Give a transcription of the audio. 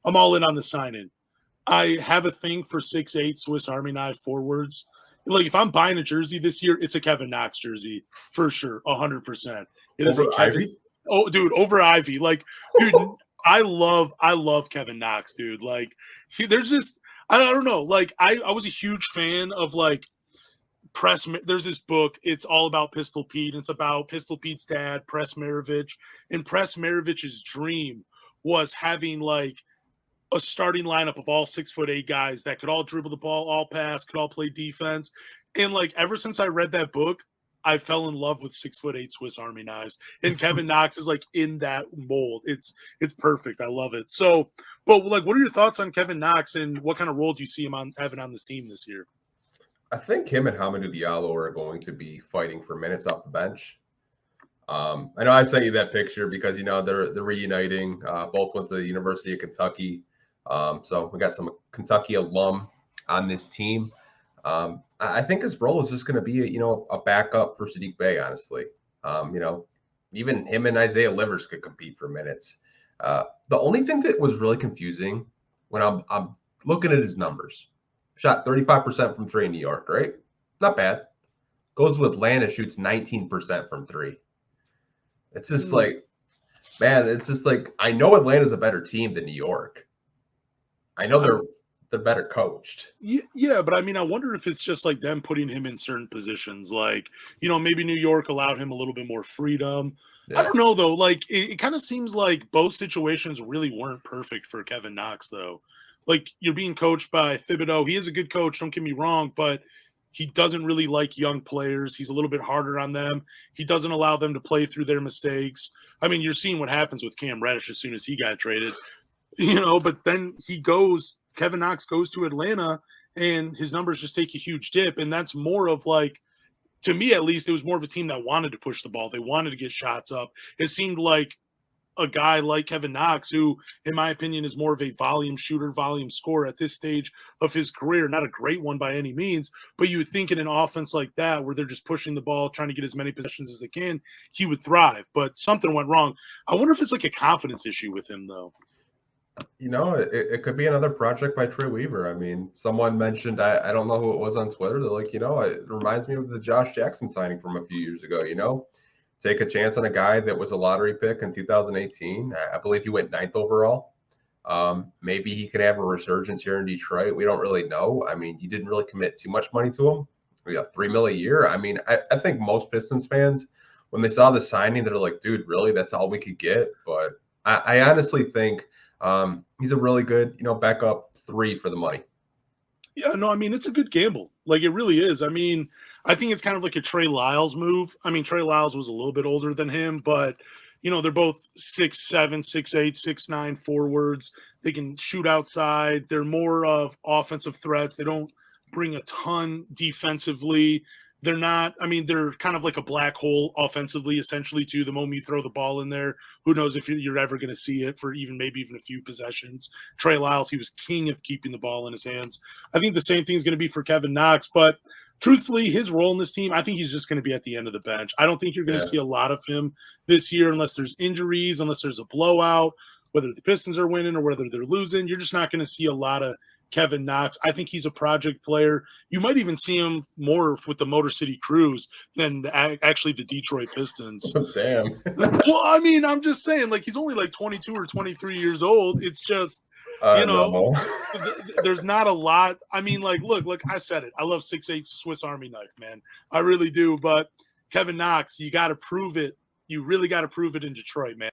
I'm all in on the sign-in. I have a thing for 6'8" Swiss Army knife forwards. Like, if I'm buying a jersey this year, it's a Kevin Knox jersey for sure, 100%. It is a Over Kevin. Ivy? Oh, dude, over Ivy. Like, dude, I love Kevin Knox, dude. Like, there's just I don't know. Like, I was a huge fan of like there's this book. It's all about Pistol Pete. It's about Pistol Pete's dad, Press Maravich, and Press Maravich's dream was having like a starting lineup of all 6'8" guys that could all dribble the ball, all pass, could all play defense. And like ever since I read that book, I fell in love with 6'8" Swiss Army knives. And Kevin Knox is like in that mold. It's perfect. I love it. So, but like, what are your thoughts on Kevin Knox and what kind of role do you see him having on this team this year? I think him and Hamidou Diallo are going to be fighting for minutes off the bench. I know I sent you that picture because they're reuniting. Both went to the University of Kentucky, so we got some Kentucky alum on this team. I think his role is just going to be a backup for Sadiq Bey. Honestly, even him and Isaiah Livers could compete for minutes. The only thing that was really confusing when I'm looking at his numbers, shot 35% from three in New York, right? Not bad. Goes to Atlanta, shoots 19% from three. It's just like, man, it's just like, I know Atlanta's a better team than New York. I know they're better coached. Yeah, but I mean, I wonder if it's just like them putting him in certain positions. Like, maybe New York allowed him a little bit more freedom. Yeah. I don't know, though. Like, it kind of seems like both situations really weren't perfect for Kevin Knox, though. Like, you're being coached by Thibodeau. He is a good coach, don't get me wrong, but he doesn't really like young players. He's a little bit harder on them. He doesn't allow them to play through their mistakes. I mean, you're seeing what happens with Cam Reddish as soon as he got traded, but then Kevin Knox goes to Atlanta and his numbers just take a huge dip. And that's more of like, to me at least, it was more of a team that wanted to push the ball. They wanted to get shots up. It seemed like a guy like Kevin Knox, who, in my opinion, is more of a volume shooter, volume scorer at this stage of his career. Not a great one by any means, but you would think in an offense like that, where they're just pushing the ball, trying to get as many possessions as they can, he would thrive. But something went wrong. I wonder if it's like a confidence issue with him, though. It could be another project by Trey Weaver. I mean, someone mentioned, I don't know who it was on Twitter, they're like, it reminds me of the Josh Jackson signing from a few years ago, take a chance on a guy that was a lottery pick in 2018. I believe he went 9th overall. Maybe he could have a resurgence here in Detroit. We don't really know. I mean, you didn't really commit too much money to him. We got $3 million a year. I mean, I think most Pistons fans, when they saw the signing, they're like, dude, really? That's all we could get? But I honestly think he's a really good, backup 3 for the money. Yeah, no, I mean, it's a good gamble. Like, it really is. I mean, I think it's kind of like a Trey Lyles move. I mean, Trey Lyles was a little bit older than him, but, they're both 6'7", 6'8", 6'9" forwards. They can shoot outside. They're more of offensive threats. They don't bring a ton defensively. They're not – I mean, they're kind of like a black hole offensively, essentially, too. The moment you throw the ball in there, who knows if you're ever going to see it for maybe even a few possessions. Trey Lyles, he was king of keeping the ball in his hands. I think the same thing is going to be for Kevin Knox, but truthfully, his role in this team, I think he's just going to be at the end of the bench. I don't think you're going to see a lot of him this year unless there's injuries, unless there's a blowout, whether the Pistons are winning or whether they're losing. You're just not going to see a lot of Kevin Knox. I think he's a project player. You might even see him more with the Motor City Cruise than actually the Detroit Pistons. Damn. Well, I mean, I'm just saying, like, he's only like 22 or 23 years old. It's just, no. there's not a lot. I mean, like, look, I said it. I love 6'8" Swiss Army knife, man. I really do. But Kevin Knox, you got to prove it. You really got to prove it in Detroit, man.